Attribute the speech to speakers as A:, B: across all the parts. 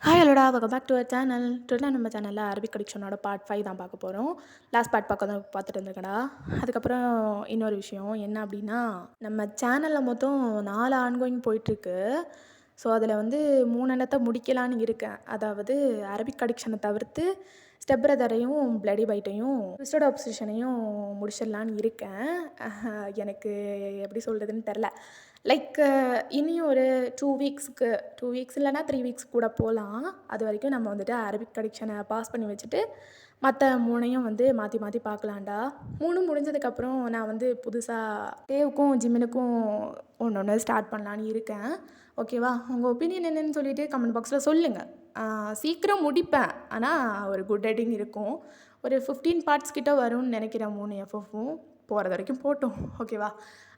A: Hi ஹலோடா welcome back to our channel. Today நம்ம சேனலில் அரபிக் அடிக்ஷனோட பார்ட் 5 தான் பார்க்க போகிறோம். லாஸ்ட் பார்ட் பார்த்துட்டு இருந்திருக்கடா. அதுக்கப்புறம் இன்னொரு விஷயம் என்ன அப்படின்னா, நம்ம சேனலில் மொத்தம் 4 ஆன்கோயிங் போயிட்டுருக்கு. ஸோ அதில் வந்து 3 எண்ணத்தை முடிக்கலான்னு இருக்கேன். அதாவது அரபிக் அடிக்ஷனை தவிர்த்து ஸ்டெப் பிரதரையும் பிளடி பைட்டையும் ட்விஸ்டட் ஆப்சிஷனையும் முடிச்சிடலான்னு இருக்கேன். எனக்கு எப்படி சொல்கிறதுன்னு தெரில. லைக் இனியும் ஒரு 2 வீக்ஸ் இல்லைனா 3 வீக்ஸ் கூட போகலாம். அது வரைக்கும் நம்ம வந்துட்டு அரபிக் அடிக்ஷனை பாஸ் பண்ணி வச்சுட்டு மற்ற 3ஐயும் வந்து மாற்றி மாற்றி பார்க்கலான்டா. 3 முடிஞ்சதுக்கப்புறம் நான் வந்து புதுசாக டேவுக்கும் ஜிம்மினுக்கும் ஒன்று ஸ்டார்ட் பண்ணலான்னு இருக்கேன். ஓகேவா? உங்கள் ஒப்பீனியன் என்னன்னு சொல்லிவிட்டு கமெண்ட் பாக்ஸில் சொல்லுங்கள். சீக்கிரம் முடிப்பேன், ஆனால் ஒரு குட் ரேட்டிங் இருக்கும். ஒரு 15 பார்ட்ஸ் கிட்ட வரும்னு நினைக்கிறேன் 3 எஃப்எஃப்பும். போகிறது வரைக்கும் போட்டும். ஓகேவா?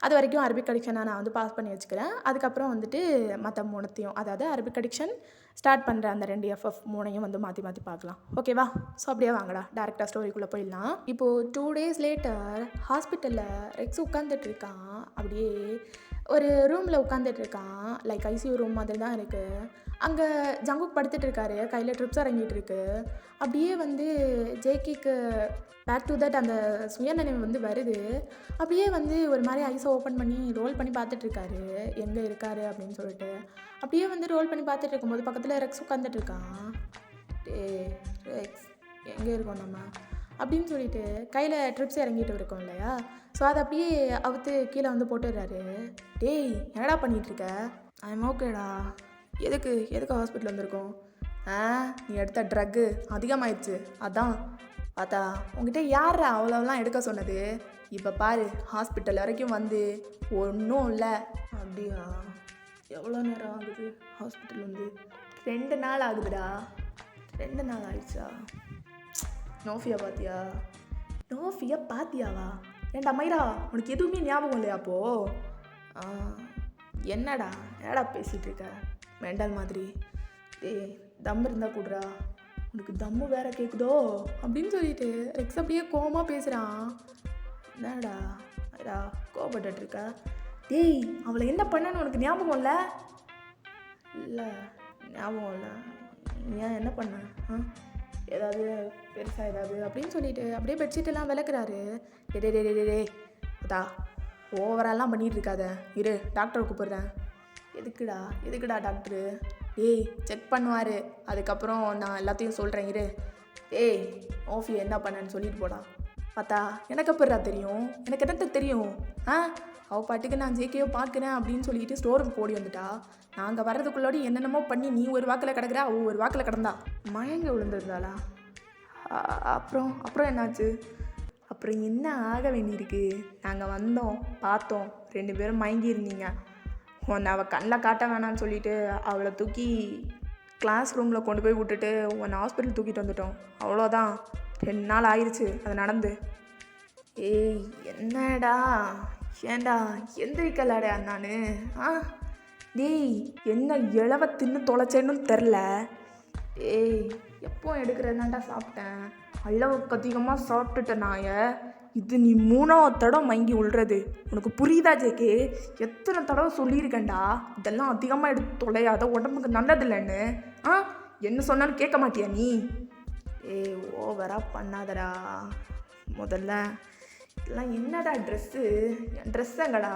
A: அது வரைக்கும் அரபிக் அடிக்ஷனை நான் வந்து பாஸ் பண்ணி வச்சுக்கிறேன். அதுக்கப்புறம் வந்துட்டு மற்ற 3த்தையும், அதாவது அரபிக் அடிக்ஷன் ஸ்டார்ட் பண்ணுற அந்த 2 எஃப்எஃப் 3ஐயும் வந்து மாற்றி மாற்றி பார்க்கலாம். ஓகேவா? ஸோ அப்படியே வாங்கடா, டேரெக்டாக ஸ்டோரிக்குள்ளே போயிடலாம். இப்போது 2 டேஸ் லேட்டர் ஹாஸ்பிட்டலில் ரெக்ஸ் உட்காந்துட்டு இருக்கான். அப்படியே ஒரு ரூமில் உட்காந்துட்டு இருக்கான். லைக் ஐசியூ ரூம் மாதிரி தான் இருக்குது. அங்கே ஜங்குக் படுத்துட்டு இருக்காரு, கையில் ட்ரிப்ஸ் இறங்கிட்டு இருக்கு. அப்படியே வந்து ஜேகேக்கு பேக் டு தட் அந்த சுயநினைவு வந்து வருது. அப்படியே வந்து ஒரு மாதிரி ஐஸை ஓப்பன் பண்ணி ரோல் பண்ணி பார்த்துட்ருக்காரு, எங்கே இருக்காரு அப்படின்னு சொல்லிட்டு. அப்படியே வந்து ரோல் பண்ணி பார்த்துட்டு இருக்கும்போது பக்கத்தில் ரெக்ஸ் உட்காந்துட்டு இருக்கான். ரெக்ஸ் எங்கே இருக்கோம் நம்ம அப்படின்னு சொல்லிட்டு கையில் ட்ரிப்ஸ் இறங்கிட்டு இருக்கோம் இல்லையா? ஸோ அதை அப்படியே அவுத்து கீழே வந்து போட்டுடுறாரு. டேய் என்னடா பண்ணிகிட்ருக்க? ஐம் ஓகேடா. எதுக்கு ஹாஸ்பிட்டல் வந்திருக்கோம்? நீ எடுத்த ட்ரக்கு அதிகமாகிடுச்சு, அதான். பார்த்தா உங்ககிட்ட யாரா அவ்வளோலாம் எடுக்க சொன்னது? இப்போ பாரு, ஹாஸ்பிட்டல் வரைக்கும் வந்து ஒன்றும் இல்லை. அப்படியா? எவ்வளோ நேரம் ஆகுது ஹாஸ்பிட்டல் வந்து? 2 நாள் ஆகுதுடா. 2 நாள் ஆயிடுச்சா? நோஃபியா பார்த்தியாவா? ஏண்டா மயிரா, உனக்கு எதுவுமே ஞாபகம் இல்லையா அப்போது? என்னடா பேசிகிட்டு இருக்க மெண்டல் மாதிரி? டேய் தம் இருந்தால் கூடுறா, உனக்கு தம்மு வேற கேட்குதோ அப்படின்னு சொல்லிட்டு ரெக்ஸ் அப்படியே கோவமாக பேசுகிறான். என்னடா மயிரா கோவப்பட்டுருக்க? டேய் அவளை என்ன பண்ணன்னு உனக்கு ஞாபகம் இல்லை? இல்லை ஞாபகம் இல்லை. ஏன் என்ன பண்ண? ஏதாவது பெருசாக ஏதாவது அப்படின்னு சொல்லிட்டு அப்படியே பெட்ஷீட்டெல்லாம் விளக்குறாரு. டே அதா ஓவரெல்லாம் பண்ணிகிட்டு இருக்காத, இரு டாக்டரை கூப்பிட்றேன். எதுக்குடா டாக்டரு? ஏய் செக் பண்ணுவார், அதுக்கப்புறம் நான் எல்லாத்தையும் சொல்கிறேன், இரு. ஏய் ஓஃபி என்ன பண்ணேன்னு சொல்லிட்டு போடா. பார்த்தா எனக்கு எப்படா தெரியும்? எனக்கு என்னத்த தெரியும்? அவள் பாட்டுக்கு நான் ஜேகேயோ பார்க்குறேன் அப்படின்னு சொல்லிட்டு ஸ்டோருக்கு ஓடி வந்துட்டா. நாங்கள் வர்றதுக்குள்ளோடி என்னென்னமோ பண்ணி நீ ஒரு வாக்கில் கிடக்குற, அவள் ஒரு வாக்கில் கிடந்தா. மயங்க விழுந்திருந்தாளா? அப்புறம் என்னாச்சு? அப்புறம் என்ன ஆக வேண்டியிருக்கு? நாங்கள் வந்தோம், பார்த்தோம், 2 பேரும் மயங்கி இருந்தீங்க. உன்னை அவள் கண்ணில் காட்ட வேணான்னு சொல்லிட்டு அவளை தூக்கி கிளாஸ் ரூமில் கொண்டு போய் விட்டுட்டு உன்னை ஹாஸ்பிட்டல் தூக்கிட்டு வந்துட்டோம். அவ்வளோதான். 2 நாள் ஆயிடுச்சு அது நடந்து. ஏய் என்னடா, ஏண்டா எந்திரிக்கலாடா நான்? டேய் என்ன இழவை தின்னு தொலைச்சேன்னு தெரில. ஏய் எப்போ எடுக்கிறதாண்டா சாப்பிட்டேன், அளவுக்கு அதிகமாக சாப்பிட்டுட்டேன் நாய. இது நீ 3ஆவது தடவை மயங்கி விழுறது. உனக்கு புரியுதா ஜேகே? எத்தனை தடவை சொல்லியிருக்கேன்டா, இதெல்லாம் அதிகமாக எடுத்து தொலையாத, உடம்புக்கு நல்லதில்லைன்னு. என்ன சொன்னாலும் கேட்க மாட்டியா நீ? ஏய் ஓவராக பண்ணாதடா. முதல்ல இதெல்லாம் என்னடா ட்ரெஸ்ஸு? என் ட்ரெஸ் எங்கடா?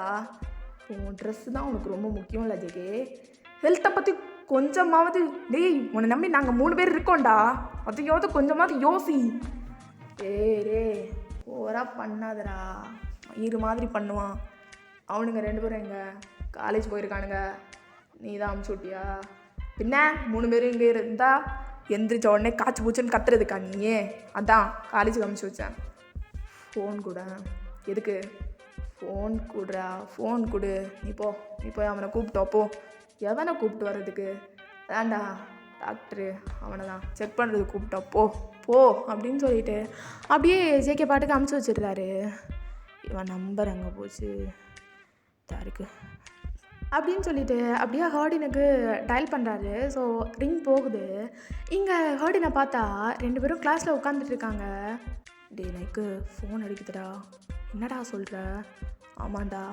A: உன் ட்ரெஸ்ஸு தான் உனக்கு ரொம்ப முக்கியம் இல்லை ஜேகே? ஹெல்த்தை பற்றி கொஞ்சமாவது, டேய் உன்னை நம்பி நாங்கள் 3 பேர் இருக்கோம்டா, அதையாவது கொஞ்சமாவது யோசி. டே ஓவராக பண்ணாதடா. மயிறு மாதிரி பண்ணுவான். அவனுங்க 2 பேரும் எங்கே? காலேஜ் போயிருக்கானுங்க. நீ தான் அமுச்சு விட்டியா? பின்ன 3 பேரும் இங்கே இருந்தா எந்திரிச்ச உடனே காய்ச்சி பூச்சின்னு கத்துறதுக்கா நீ? அதான் காலேஜுக்கு அமுச்சு வச்சேன். ஃபோன் கூட எதுக்கு? ஃபோன் கொடுறா, ஃபோன் கொடு. நீ போய் அவனை கூப்பிட்டோ போ. எவனை கூப்பிட்டு வர்றதுக்கு? வேண்டா டாக்டரு, அவனை தான் செக் பண்ணுறது கூப்பிட்டா போ அப்படின்னு சொல்லிட்டு அப்படியே ஜேகே பாட்டுக்கு அமுச்சு வச்சிடுறாரு. இவன் நம்பர் அங்கே போச்சு தாருக்கு அப்படின்னு சொல்லிட்டு அப்படியே ஹார்டினுக்கு டயல் பண்ணுறாரு. ஸோ ரிங் போகுது. இங்கே ஹார்டினை பார்த்தா 2 பேரும் கிளாஸில் உட்காந்துட்டு இருக்காங்க. டே லைக்கு ஃபோன் அடிக்குதுடா. என்னடா சொல்கிற? ஆமாண்டா.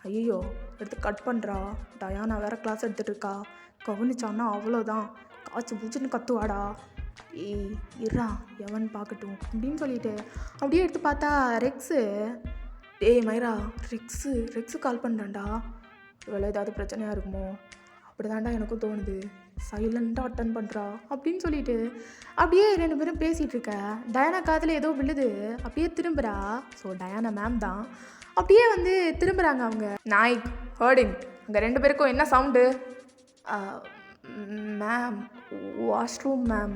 A: ஐயோ எடுத்து கட் பண்ணுறா. டயானா வேறு கிளாஸ் எடுத்துகிட்டு இருக்கா, கவனிச்சான்னா அவ்வளோதான். காய்ச்சி பூச்சின்னு கத்துவாடா. ஏய் இருடா எவன் பார்க்கட்டும் அப்படின்னு சொல்லிட்டு அப்படியே எடுத்து பார்த்தா ரெக்ஸு. டேய் மைரா, ரெக்ஸு கால் பண்ணுறான்டா. இவ்வளோ ஏதாவது பிரச்சனையாக இருக்குமோ அப்படி தான்டா எனக்கும் தோணுது. சைலண்ட்டாக அட்டன் பண்ணுறா அப்படின்னு சொல்லிட்டு அப்படியே 2 பேரும் பேசிகிட்டு இருக்க. டயானா காதில் ஏதோ விழுது. அப்படியே திரும்புகிறா. ஸோ டயானா மேம் தான். அப்படியே வந்து திரும்புகிறாங்க அவங்க. நாய்க் ஹர்டிங் அங்கே 2 பேருக்கும் என்ன சவுண்டு? Ma'am washroom ma'am.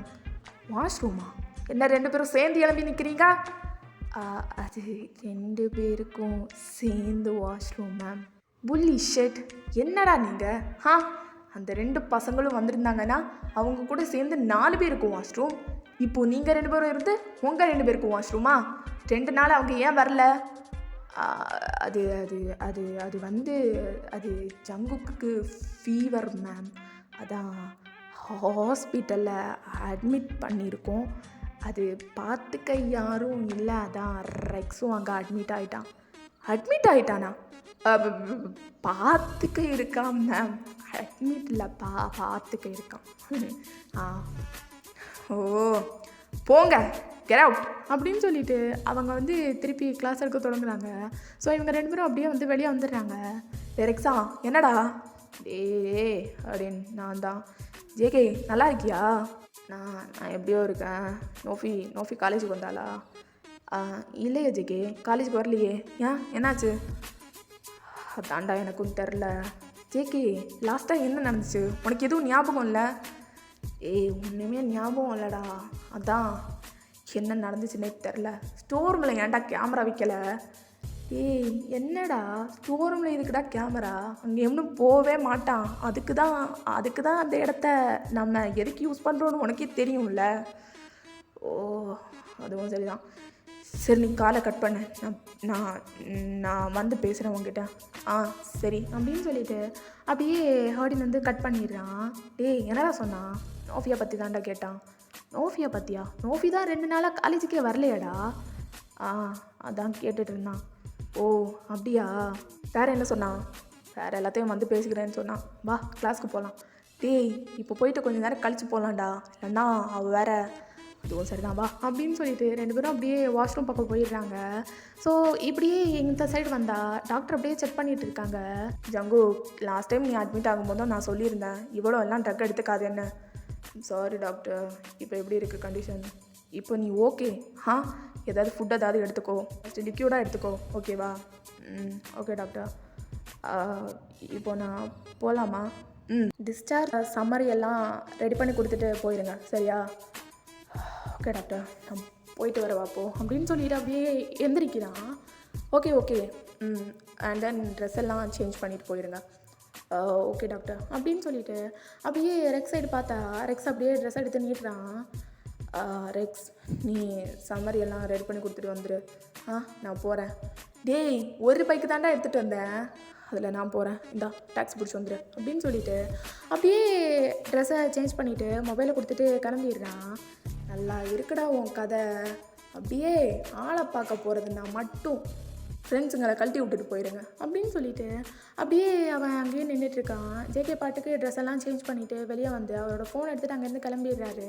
A: வாஷ்ரூமா? என்ன 2 பேரும் சேர்ந்து கிளம்பி நிற்கிறீங்க? அது 2 பேருக்கும் சேர்ந்து வாஷ்ரூம் மேம். புல்லி ஷெட், என்னடா நீங்கள்? அந்த 2 பசங்களும் வந்திருந்தாங்கன்னா அவங்க கூட சேர்ந்து 4 பேருக்கும் வாஷ்ரூம். இப்போது நீங்கள் 2 பேரும் இருந்து உங்கள் 2 பேருக்கும் வாஷ்ரூமா? 2 நாள் அவங்க ஏன் வரல? அது அது அது அது வந்து அது ஜங்குக்கு ஃபீவர் மேம். அதான் ஹாஸ்பிட்டலில் அட்மிட் பண்ணியிருக்கோம். அது பார்த்துக்க யாரும் இல்லை. அதான் ரெக்ஸும் அங்கே அட்மிட் ஆகிட்டானா? பார்த்துக்க இருக்கான் மேம். அட்மிட் இல்லை, பார்த்துக்க இருக்கான். ஓ போங்க, கெட் அவுட் அப்படின்னு சொல்லிட்டு அவங்க வந்து திருப்பி கிளாஸ் எடுக்க தொடங்குறாங்க. ஸோ இவங்க 2 பேரும் அப்படியே வந்து வெளியே வந்துடுறாங்க. ரெக்ஸா என்னடா? டே அப்படின்னு நான் தான். ஜேகே நல்லா இருக்கியா? நான் எப்படியோ இருக்கேன். நோஃபி காலேஜுக்கு வந்தாளா? இல்லையே ஜேகே, காலேஜுக்கு வரலையே. ஏன் என்னாச்சு? அதாண்டா எனக்கும் தெரில. ஜேகே லாஸ்ட்டாக என்ன நடந்துச்சு உனக்கு எதுவும் ஞாபகம் இல்லை? ஒன்றுமே ஞாபகம் இல்லைடா. அதான் என்ன நடந்துச்சுன்னே தெரில. ஸ்டோர் ரூமில் ஏன்டா கேமரா வைக்கலை? என்னடா ஸ்டோர் ரூமில் இருக்குடா கேமரா? அங்கே இன்னும் போகவே மாட்டான். அதுக்கு தான் அந்த இடத்த நம்ம எதுக்கு யூஸ் பண்ணுறோன்னு உனக்கே தெரியும்ல. ஓ அதுவும் சரிதான். சரி நீ காலை கட் பண்ணு, நான் வந்து பேசுகிறேன் உங்ககிட்ட. சரி அப்படின்னு சொல்லிட்டு அப்படியே ஹர்டின் வந்து கட் பண்ணிடுறான். என்னடா சொன்னான்? நோஃபியா பற்றி தான்டா கேட்டான். நோஃபியா பற்றியா? நோஃபி தான் 2 நாளாக காலேஜுக்கே வரலையாடா? அதான் கேட்டுட்டு இருந்தான். ஓ அப்படியா? வேறு என்ன சொன்னான்? வேறு எல்லாத்தையும் வந்து பேசிக்கிறேன்னு சொன்னான். வா கிளாஸ்க்கு போகலாம். இப்போ போயிட்டு கொஞ்சம் நேரம் கழித்து போகலான்டா, இல்லைன்னா அவள் வேறு. அதுவும் சரிதான் வா அப்படின்னு சொல்லிட்டு 2 பேரும் அப்படியே வாஷ்ரூம் பக்கம் போயிடுறாங்க. ஸோ இப்படியே இந்த சைடு வந்தால் டாக்டர் அப்படியே செக் பண்ணிகிட்டு இருக்காங்க. ஜங்கு, லாஸ்ட் டைம் நீ அட்மிட் ஆகும்போது நான் சொல்லியிருந்தேன் இவ்வளோ எல்லாம் ட்ரக் எடுத்துக்காது என்ன. சாரி டாக்டர், இப்போ எப்படி இருக்குது கண்டிஷன்? இப்போ நீ ஓகே? ஏதாவது ஃபுட் ஏதாவது எடுத்துக்கோ, ஃபஸ்ட்டு லிக்யூடாக எடுத்துக்கோ, ஓகேவா? Okay doctor. இப்போ நான் போகலாமா? டிஸ்சார்ஜ் சம்மரி எல்லாம் ரெடி பண்ணி கொடுத்துட்டு போயிடுங்க, சரியா? ஓகே டாக்டர், நான் போயிட்டு வரவாப்போ அப்படின்னு சொல்லிட்டு அப்படியே எந்திரிக்கிறான். ஓகே அண்ட் தென் ட்ரெஸ் எல்லாம் சேஞ்ச் பண்ணிட்டு போயிடுங்க. ஓகே டாக்டர் அப்படின்னு சொல்லிட்டு அப்படியே ரெக்ஸ் சைடு பார்த்தா ரெக்ஸ் அப்படியே ட்ரெஸ் எடுத்து நீட்டுறான். ரெக்ஸ், நீ சம்மரி எல்லாம் ரெடி பண்ணி கொடுத்துட்டு வந்துடு. நான் போகிறேன். ஒரு பைக்கு தாண்டா எடுத்துகிட்டு வந்தேன், அதில் நான் போகிறேன், இந்தா டாக்ஸி பிடிச்சி வந்துடு அப்படின்னு சொல்லிட்டு அப்படியே ட்ரெஸ்ஸை சேஞ்ச் பண்ணிவிட்டு மொபைலை கொடுத்துட்டு கிளம்பிடுறான். நல்லா இருக்குடா உன் கதை. அப்படியே ஆளை பார்க்க போகிறதுனா மட்டும் ஃப்ரெண்ட்ஸுங்களை கழட்டி விட்டுட்டு போயிடுங்க அப்படின்னு சொல்லிட்டு அப்படியே அவன் அங்கேயே நின்றுட்டுருக்கான். ஜேகே பாட்டுக்கு ட்ரெஸ் எல்லாம் சேஞ்ச் பண்ணிவிட்டு வெளியே வந்து அவரோட ஃபோன் எடுத்துகிட்டு அங்கேருந்து கிளம்பிடுறாரு.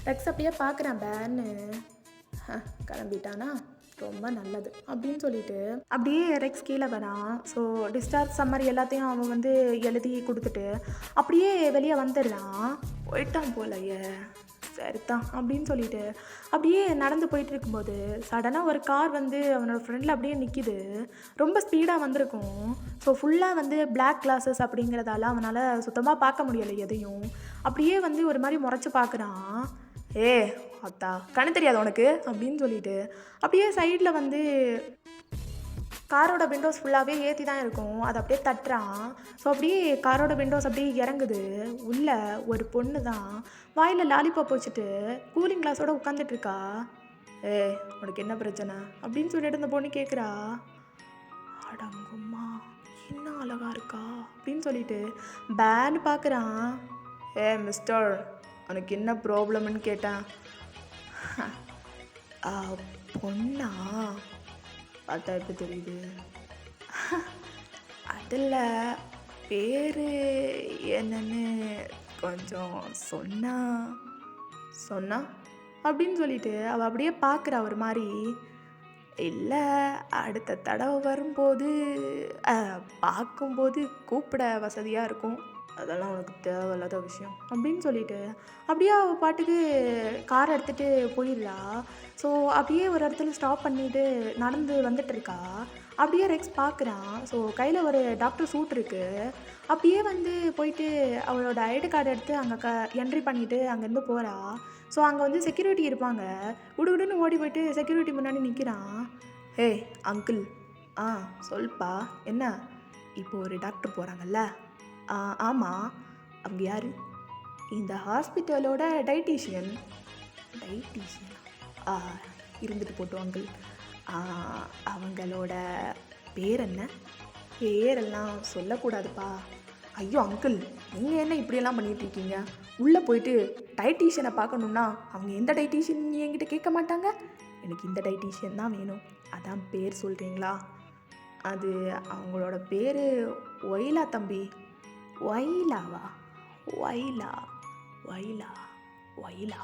A: ரெக்ஸ் அப்படியே பார்க்குறேன் பேன்னு. கிளம்பிட்டானா ரொம்ப நல்லது அப்படின்னு சொல்லிட்டு அப்படியே ரெக்ஸ் கீழே வரான். ஸோ டிஸ்சார்ஜ் சம்மரி எல்லாத்தையும் அவன் வந்து எழுதி கொடுத்துட்டு அப்படியே வெளியே வந்துடுறான். போயிட்டான் போலையே, சரிதான் அப்படின்னு சொல்லிட்டு அப்படியே நடந்து போயிட்டு இருக்கும்போது சடனாக ஒரு கார் வந்து அவனோட ஃப்ரெண்டில் அப்படியே நிற்கிது. ரொம்ப ஸ்பீடாக வந்திருக்கும். ஸோ ஃபுல்லாக வந்து பிளாக் கிளாஸஸ் அப்படிங்கிறதால அவனால் சுத்தமாக பார்க்க முடியலை எதையும். அப்படியே வந்து ஒரு மாதிரி முறைச்சி பார்க்குறான். அத்தா கண்ணு தெரியாது உனக்கு அப்படின்னு சொல்லிட்டு அப்படியே சைடில் வந்து காரோட விண்டோஸ் ஃபுல்லாகவே ஏற்றி தான் இருக்கும். அதை அப்படியே தட்டுறான். ஸோ அப்படியே காரோட விண்டோஸ் அப்படியே இறங்குது. உள்ளே ஒரு பொண்ணு தான் வாயில் லாலிபாப் வச்சுட்டு கூலிங் கிளாஸோடு உட்காந்துட்ருக்கா. உனக்கு என்ன பிரச்சனை அப்படின்னு சொல்லிட்டு அந்த பொண்ணு கேட்குறா. அடங்கம்மா என்ன அழகா இருக்கா அப்படின்னு சொல்லிட்டு பேன்னு பார்க்குறான். மிஸ்டர், உனக்கு என்ன ப்ராப்ளம்னு கேட்டேன். பொண்ணா பார்த்தா எப்படி தெரியுது? அதில் பேர் என்னன்னு கொஞ்சம் சொன்னா சொன்னா அப்படின்னு சொல்லிட்டு அவள் அப்படியே பார்க்குறா ஒரு மாதிரி. இல்லை, அடுத்த தடவை வரும்போது பார்க்கும்போது கூப்பிட வசதியாக இருக்கும், அதெல்லாம் உனக்கு தேவையில்லாத விஷயம் அப்படின்னு சொல்லிட்டு அப்படியே அவள் பாட்டுக்கு கார் எடுத்துகிட்டு போயிடுறா. ஸோ அப்படியே ஒரு இடத்துல ஸ்டாப் பண்ணிட்டு நடந்து வந்துட்டு இருக்கா. அப்படியே ரெக்ஸ் பார்க்குறான். ஸோ கையில் ஒரு டாக்டர் சூட் இருக்குது. அப்படியே வந்து போயிட்டு அவளோட ஐடி கார்டு எடுத்து அங்கே என்ட்ரி பண்ணிவிட்டு அங்கேருந்து போகிறா. ஸோ அங்கே வந்து செக்யூரிட்டி இருப்பாங்க. உடுன்னு ஓடி போயிட்டு செக்யூரிட்டி முன்னாடி நிற்கிறான். ஏய் அங்கிள், சொல்ப்பா, என்ன இப்போ ஒரு டாக்டர் போகிறாங்கல்ல? ஆமாம். அவங்க யார்? இந்த ஹாஸ்பிட்டலோட டைட்டீஷியன். டைட்டீஷியனா? இருந்துட்டு போட்டோம் அங்கிள். அவங்களோட பேர் என்ன? பேரெல்லாம் சொல்லக்கூடாதுப்பா. ஐயோ அங்கிள், நீங்கள் என்ன இப்படியெல்லாம் பண்ணிகிட்ருக்கீங்க? உள்ளே போயிட்டு டைட்டீஷியனை பார்க்கணுன்னா அவங்க எந்த டைட்டீஷியன் என்கிட்ட கேட்க மாட்டாங்க. எனக்கு இந்த டைட்டீஷியன் தான் வேணும், அதான் பேர் சொல்கிறீங்களா? அது அவங்களோட பேர் ஒயிலா தம்பி. ஒயிலாவா? ஒயிலா ஒயிலா ஒயிலா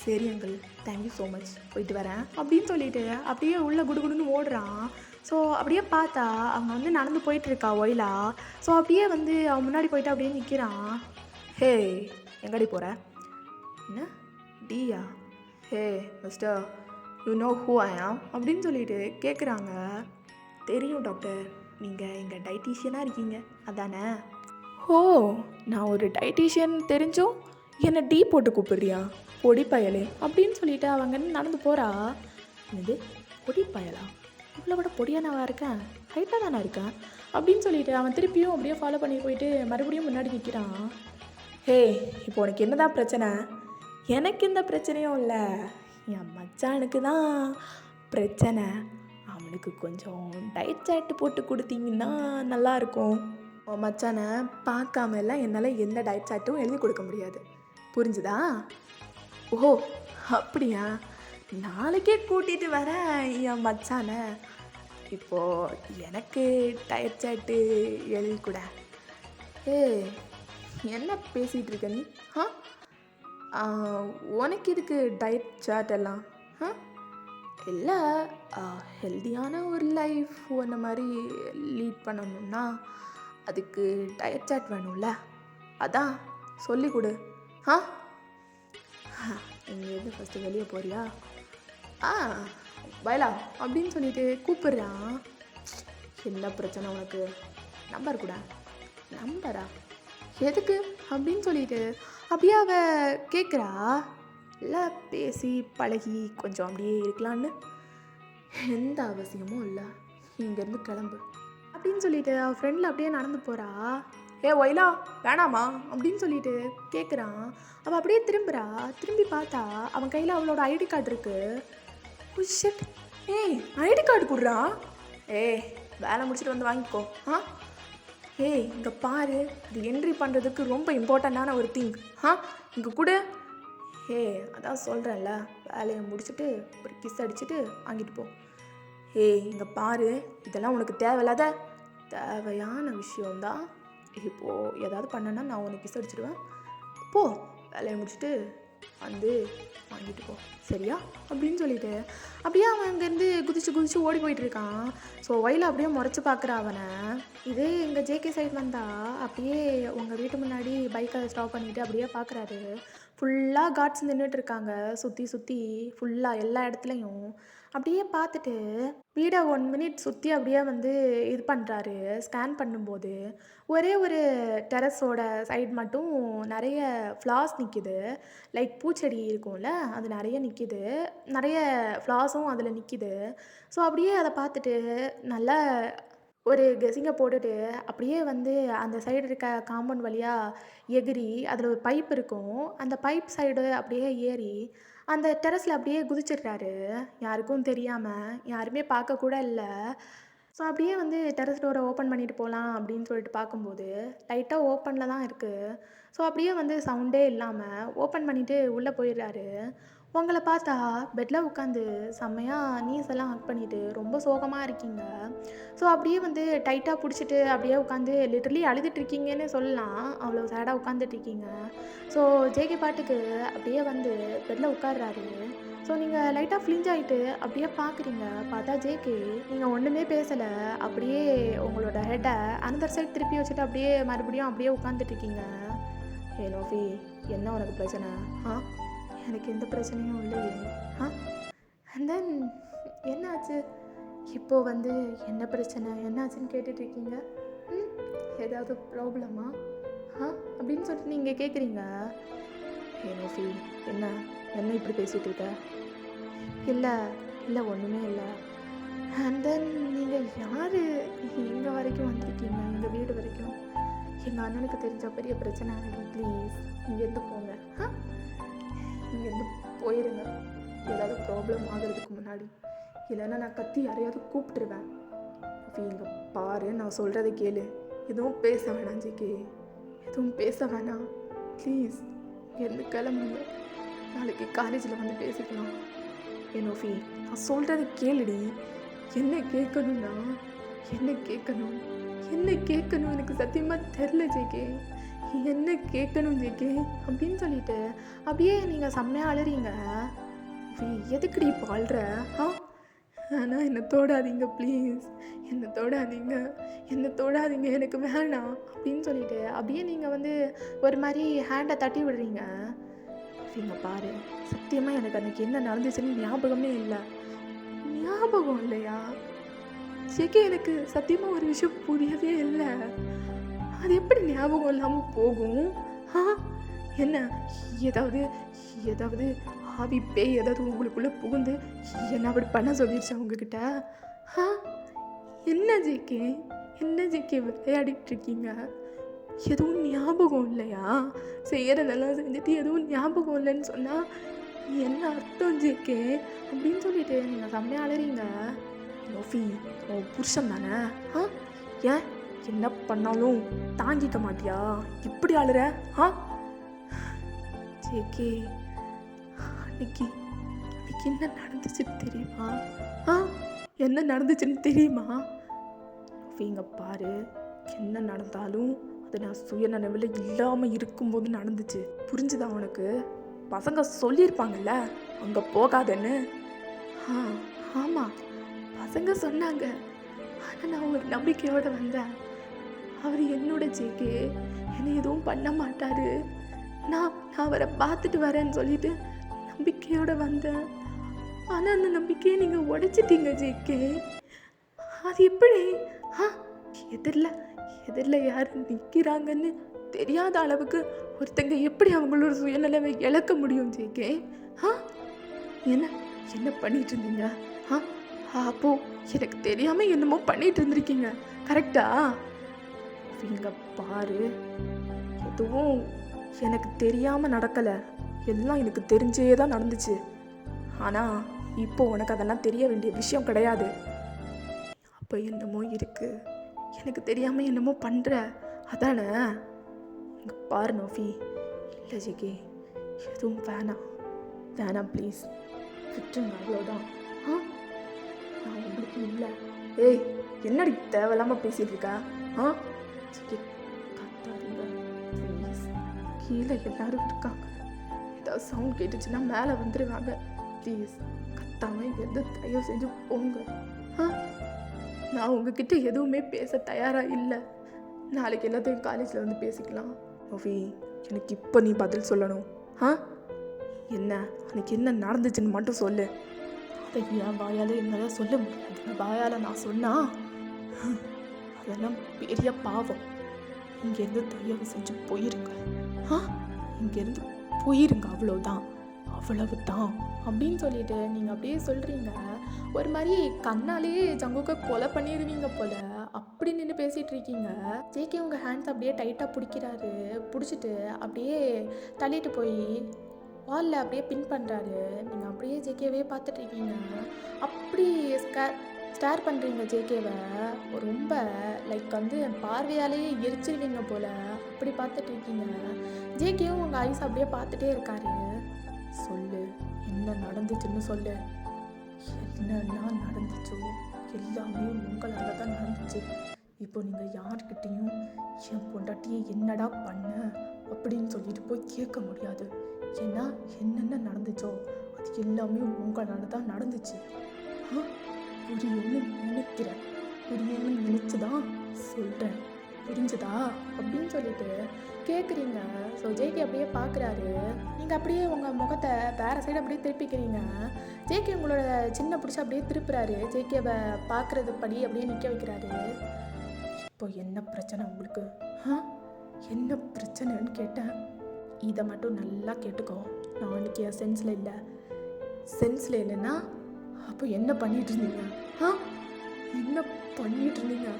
A: சரி அங்கிள், தேங்க்யூ ஸோ மச், போயிட்டு வரேன் அப்படின்னு சொல்லிட்டு அப்படியே உள்ளே குடுகுடுன்னு ஓடுறான். ஸோ அப்படியே பார்த்தா அவங்க வந்து நடந்து போயிட்டுருக்கா ஒயிலா. ஸோ அப்படியே வந்து அவன் முன்னாடி போயிட்டு அப்படியே நிற்கிறான். ஹே, எங்கடி போகிற? என்ன டியா? Hey mister, you know who I am அப்படின்னு சொல்லிட்டு கேட்குறாங்க. தெரியும் டாக்டர், நீங்கள் எங்கள் டைட்டீஷியனாக இருக்கீங்க அதானே? ஓ, நான் ஒரு டைட்டீஷியன் தெரிஞ்சும் என்னை டீ போட்டு கூப்பிடுறியா பொடி பயலே அப்படின்னு சொல்லிட்டு அவங்க நடந்து போகிறா. என்னது பொடி பயலா? இவ்வளோ விட பொடியாக நான் இருக்கேன், ஹைட்டாக தானே இருக்கேன் அப்படின்னு சொல்லிட்டு அவன் திருப்பியும் அப்படியே ஃபாலோ பண்ணி போயிட்டு மறுபடியும் முன்னாடி நிற்கிறான். ஹே, இப்போ உனக்கு என்ன தான் பிரச்சனை? எனக்கு எந்த பிரச்சனையும் இல்லை, என் மச்சானுக்கு தான் பிரச்சனை. அவனுக்கு கொஞ்சம் டயட் சாட்டு போட்டு கொடுத்தீங்கன்னா நல்லாயிருக்கும். உன் மச்சானை பார்க்காம எல்லாம் என்னால் எந்த டயட் சாட்டும் எழுதி கொடுக்க முடியாது, புரிஞ்சுதா? ஓ அப்படியா? நாளைக்கே கூட்டிகிட்டு வரேன் என் மச்சானை. இப்போது எனக்கு டயட் சாட்டு எழுதி கூட. ஏ, என்ன பேசிகிட்டு இருக்க நீ? உனக்கு இதுக்கு டயட் சாட் எல்லாம்? இல்லை, ஹெல்தியான ஒரு லைஃப் அந்த மாதிரி லீட் பண்ணணும்னா அதுக்கு டயட் சாட் வேணும்ல, அதான் சொல்லி கொடு. இங்கேருந்து ஃபஸ்ட்டு வெளியே போறியா? பயலா அப்படின்னு சொல்லிட்டு கூப்பிடுறான். என்ன பிரச்சனை உனக்கு? நம்பர் கூட. நம்பரா? எதுக்கு அப்படின்னு சொல்லிட்டு அப்படியே அவ கேட்குறா. இல்லை, பேசி பழகி கொஞ்சம் அப்படியே இருக்கலான்னு. எந்த அவசியமும் இல்லை, இங்கேருந்து கிளம்பு அப்படின்னு சொல்லிட்டு அவள் ஃப்ரெண்டில் அப்படியே நடந்து போகிறா. ஏ ஒயிலா, வேணாமா அப்படின்னு சொல்லிட்டு கேட்குறான். அவள் அப்படியே திரும்பி பார்த்தா அவன் கையில் அவளோட ஐடி கார்டு இருக்கு. ஷிட், ஏய் ஐடி கார்டு கொடுறா. வேலை முடிச்சுட்டு வந்து வாங்கிக்கோ. இங்கே பாரு, அது என்ட்ரி பண்ணுறதுக்கு ரொம்ப இம்பார்ட்டண்ட்டான ஒரு திங். இங்கே கூட அதான் சொல்கிறேன்ல, வேலையை முடிச்சுட்டு ஒரு கிஸ் அடிச்சுட்டு வாங்கிட்டு போ. இங்கே பாரு, இதெல்லாம் உனக்கு தேவையான விஷயம்தான். இப்போது ஏதாவது பண்ணனா நான் உனக்கு கிஸ் அடிச்சிடுவேன். போ, வேலையை முடிச்சுட்டு வந்து வாங்கிட்டு போ, சரியா அப்படின்னு சொல்லிட்டு அப்படியே அவன் அங்கேருந்து குதிச்சு ஓடி போயிட்டுருக்கான். ஸோ ஒயில அப்படியே முறைச்சி பார்க்குறா அவனை. இதே எங்கள் ஜேகே சைடு வந்தால் அப்படியே உங்கள் வீட்டு முன்னாடி பைக்கை ஸ்டாப் பண்ணிவிட்டு அப்படியே பார்க்குறாரு. ஃபுல்லாக கார்ட்ஸ் நின்றுட்டுருக்காங்க, சுற்றி ஃபுல்லாக எல்லா இடத்துலையும். அப்படியே பார்த்துட்டு வீடை 1 மினிட் சுற்றி அப்படியே வந்து இது பண்ணுறாரு. ஸ்கேன் பண்ணும்போது ஒரே ஒரு டெரஸோட சைடு மட்டும் நிறைய ஃப்ளார்ஸ் நிற்கிது. லைக் பூச்செடி இருக்கும்ல, அது நிறைய நிற்கிது. நிறைய ஃப்ளார்ஸும் அதில் நிற்கிது. ஸோ அப்படியே அதை பார்த்துட்டு நல்லா ஒரு கெஸ்ஸிங்கை போட்டுட்டு அப்படியே வந்து அந்த சைடு இருக்க காம்பவுண்ட் வழியாக எகிரி, அதில் ஒரு பைப் இருக்கும், அந்த பைப் சைடு அப்படியே ஏறி அந்த டெரஸில் அப்படியே குதிச்சிடுறாரு. யாருக்கும் தெரியாமல், யாருமே பார்க்கக்கூட இல்லை. ஸோ அப்படியே வந்து டெரஸ் டோரை ஓப்பன் பண்ணிட்டு போகலாம் அப்படின்னு சொல்லிட்டு பார்க்கும்போது லைட்டாக ஓப்பனில் தான் இருக்குது. ஸோ அப்படியே வந்து சவுண்டே இல்லாமல் ஓப்பன் பண்ணிவிட்டு உள்ளே போயிடுறாரு. உங்கள பார்த்தா பெட்ல உட்காந்து செம்மையா நீஸ் எல்லாம் ஹக் பண்ணிட்டு ரொம்ப சோகமா இருக்கீங்க. ஸோ அப்படியே வந்து டைட்டா புடிச்சிட்டு அப்படியே உட்காந்து லிட்டரலி அழுதுட்டு இருக்கீங்கன்னு சொல்லலாம். அவ்வளோ சேடா உட்காந்துட்டு இருக்கீங்க. ஸோ ஜேகே பாட்டுக்கு அப்படியே வந்து பெட்ல உட்கார்றாரு. ஸோ நீங்க லைட்டா ஃப்ளிஞ்ச் ஆயிட்டு அப்படியே பார்க்குறீங்க. பார்த்தா ஜேகே நீங்க ஒண்ணுமே பேசல. அப்படியே உங்களோட ஹெட்ட அனதர் சைட் திருப்பி வச்சுட்டு அப்படியே மறுபடியும் அப்படியே உட்காந்துட்டு இருக்கீங்க. "ஏ நோஃபி, என்ன உனக்கு பிரச்சனை? ஆ எனக்கு எந்த பிரச்சனையும் இல்லையே. ஆ அண்ட் தென் என்னாச்சு இப்போ வந்து என்ன பிரச்சனை என்னாச்சுன்னு கேட்டுட்ருக்கீங்க. ம் ஏதாவது ப்ராப்ளமா அப்படின்னு சொல்லிட்டு நீங்கள் கேட்குறீங்க. ஏ நோஃபி, என்ன என்ன இப்படி பேசிகிட்டு இருக்க? இல்லை இல்லை ஒன்றுமே இல்லை. அண்ட் தென் நீங்கள் யார் இங்கே வரைக்கும் வந்திருக்கீங்க, எங்கள் வீடு வரைக்கும்? எங்கள் அண்ணனுக்கு தெரிஞ்ச பெரிய பிரச்சனை ஆகிடும். ப்ளீஸ் இங்கேருந்து போங்க. இங்கேருந்து போயிடுங்க, ஏதாவது ப்ராப்ளம் ஆகிறதுக்கு முன்னாடி. இல்லைன்னா நான் கத்தி யாரையாவது கூப்பிட்டுருவேன். இங்கே பாரு, நான் சொல்கிறத கேளு. எதுவும் பேச வேணாம் ஜிகே, எதுவும் பேச வேணாம். ப்ளீஸ் இங்கேருந்து கிளம்புங்க. நாளைக்கு காலேஜில் வந்து பேசிக்கலாம். நோஃபி, நான் சொல்கிறத கேளுடி. என்ன கேட்கணும்னா என்ன கேட்கணும் எனக்கு சத்தியமாக தெரில ஜேகே. என்ன கேட்கணும் ஜேகே அப்படின்னு சொல்லிட்டு அப்படியே நீங்கள் செம்மையாக அழறீங்க. எதுக்குடி இப்போ அழுற? ஆனால் என்னை தொடாதீங்க ப்ளீஸ், என்னை தொடாதீங்க எனக்கு வேணாம் அப்படின்னு சொல்லிட்டு அப்படியே நீங்கள் வந்து ஒரு மாதிரி ஹேண்டை தட்டி விடுறீங்க. இங்கே பாரு, சத்தியமாக எனக்கு அன்றைக்கி என்ன நடந்துச்சுன்னு ஞாபகமே இல்லை. ஞாபகம் இல்லையா ஜேகே? எனக்கு சத்தியமாக ஒரு விஷயம் புரியவே இல்லை. அது எப்படி ஞாபகம் இல்லாமல் போகும்? என்ன ஏதாவது ஆவி பேய் ஏதாவது உங்களுக்குள்ளே புகுந்து என்ன அப்படி பண்ண சொல்லிடுச்சா உங்ககிட்ட? என்ன ஜேகே விளையாடிட்டு இருக்கீங்க? எதுவும் ஞாபகம் இல்லையா? செய்கிறதெல்லாம் செஞ்சுட்டு எதுவும் ஞாபகம் இல்லைன்னு சொன்னால் என்ன அர்த்தம் ஜேகே அப்படின்னு சொல்லிட்டு நீங்கள் செம்மையாக அழறீங்க. நோஃபி, உன் புருஷன் தானே? ஏன் என்ன பண்ணாலும் தாங்கிக்க மாட்டியா? இப்படி அழுற? ஜேகே, அன்னைக்கு என்ன நடந்துச்சுன்னு தெரியுமா? என்ன நடந்துச்சுன்னு தெரியுமா? இங்க பாரு, என்ன நடந்தாலும் அது நான் சுயநினைவில் இல்லாமல் இருக்கும்போது நடந்துச்சு. புரிஞ்சுதா உனக்கு? பசங்க சொல்லியிருப்பாங்கல்ல அங்கே போகாதன்னு. ஆமாம், பசங்க சொன்னாங்க. ஆனால் நான் ஒரு நம்பிக்கையோடு வந்தேன். அவர் என்னோட ஜேகே, என்னை எதுவும் பண்ண மாட்டார், நான் அவரை பார்த்துட்டு வரேன்னு சொல்லிட்டு நம்பிக்கையோடு வந்தேன். ஆனால் அந்த நம்பிக்கையை நீங்கள் உடைச்சிட்டீங்க ஜேகே. அது எப்படி? எதிரில் யார் நிற்கிறாங்கன்னு தெரியாத அளவுக்கு ஒருத்தங்க எப்படி அவங்களோட சுயநிலைவை இழக்க முடியும் ஜேகே? என்ன பண்ணிட்டு இருந்தீங்க? அப்போ எனக்கு தெரியாமல் என்னமோ பண்ணிட்டு இருந்திருக்கீங்க, கரெக்டா? இங்க பாரு, எதுவும் எனக்கு தெரியாமல் நடக்கலை, எல்லாம் எனக்கு தெரிஞ்சே தான் நடந்துச்சு. ஆனால் இப்போ உனக்கு அதெல்லாம் தெரிய வேண்டிய விஷயம் கிடையாது. அப்போ என்னமோ இருக்கு, எனக்கு தெரியாமல் என்னமோ பண்ணுற, அதானே? இங்கே பாரு நோஃபி, இல்லை ஜிகே, எதுவும் வேணாம் ப்ளீஸ், விட்டுருங்க, அவ்வளோதான். நான் உங்களுக்கு இல்லை. ஏய், என்னடி தேவையில்லாமல் பேசிகிட்டு இருக்கா? ஜிகே, கத்தாதீங்க ப்ளீஸ், கீழே எல்லாரும் இருக்காங்க, ஏதாவது சவுண்ட் கேட்டுச்சுன்னா மேலே வந்துடுவாங்க. ப்ளீஸ் கத்தாமல் இங்கேருந்து தயவு செஞ்சு போங்க. நான் உங்ககிட்ட எதுவுமே பேச தயாராக இல்லை. நாளைக்கு எல்லாத்தையும் காலேஜில் வந்து பேசிக்கலாம். நோஃபி, எனக்கு இப்போ நீ பதில் சொல்லணும். என்ன அன்னைக்கு என்ன நடந்துச்சுன்னு மட்டும் சொல்லு. அதை என் வாயால் என்னால் சொல்ல முடியாது. என் வாயால் நான் சொன்னால் அதெல்லாம் பெரிய பாவம். இங்கேருந்து தயவு செஞ்சு போயிருங்க. இங்கேருந்து போயிருங்க, அவ்வளோதான் அப்படின்னு சொல்லிட்டு நீங்கள் அப்படியே சொல்கிறீங்க. ஒரு மாதிரி கண்ணாலேயே ஜங்குக்க கொலை பண்ணிடுவீங்க போல, அப்படி நின்று பேசிகிட்டு இருக்கீங்க. ஜேகே உங்கள் ஹேண்ட்ஸ் அப்படியே டைட்டாக பிடிக்கிறாரு. பிடிச்சிட்டு அப்படியே தள்ளிட்டு போய் வாலில் அப்படியே பின் பண்ணுறாரு. நீங்கள் அப்படியே ஜேகேவே பார்த்துட்ருக்கீங்க. அப்படி ஸ்டேர் பண்ணுறீங்க ஜேகேவை. ரொம்ப லைக் வந்து பார்வையாலேயே எரிச்சிருவீங்க போல், அப்படி பார்த்துட்ருக்கீங்க. ஜேகேவும் உங்கள் ஐஸ் அப்படியே பார்த்துட்டே இருக்காரு. சொல்லு, என்ன நடந்துச்சுன்னு சொல்லு. என்னெல்லாம் நடந்துச்சோ எல்லாமே உங்களால் தான் நடந்துச்சு. இப்போ நீங்கள் யார்கிட்டையும் என் பொண்டாட்டியை என்னடா பண்ண அப்படின்னு சொல்லிட்டு போய் கேட்க முடியாது. ஏன்னா என்னென்ன நடந்துச்சோ அது எல்லாமே உங்களால் தான் நடந்துச்சு. புரியும்னு நினைக்கிறேன், புரியும்னு நினச்சி தான் சொல்கிறேன், புரிஞ்சுதா அப்படின்னு சொல்லிட்டு கேட்குறீங்க. ஸோ ஜேகே அப்படியே பார்க்குறாரு. நீங்கள் அப்படியே உங்கள் முகத்தை வேறு சைடு அப்படியே திருப்பிக்கிறீங்க. ஜேகே உங்களோட சின்ன பிடிச்சி அப்படியே திருப்புறாரு. ஜேகேவை பார்க்குறது படி அப்படியே நிற்க வைக்கிறாரு. இப்போ என்ன பிரச்சனை உங்களுக்கு? என்ன பிரச்சனைன்னு கேட்டேன். இதை மட்டும் நல்லா கேட்டுக்கோ. நான் அன்றைக்கி என் சென்ஸில் இல்லைன்னா அப்போ என்ன பண்ணிகிட்டு இருந்தீங்க? என்ன பண்ணிகிட்டு இருந்தீங்க?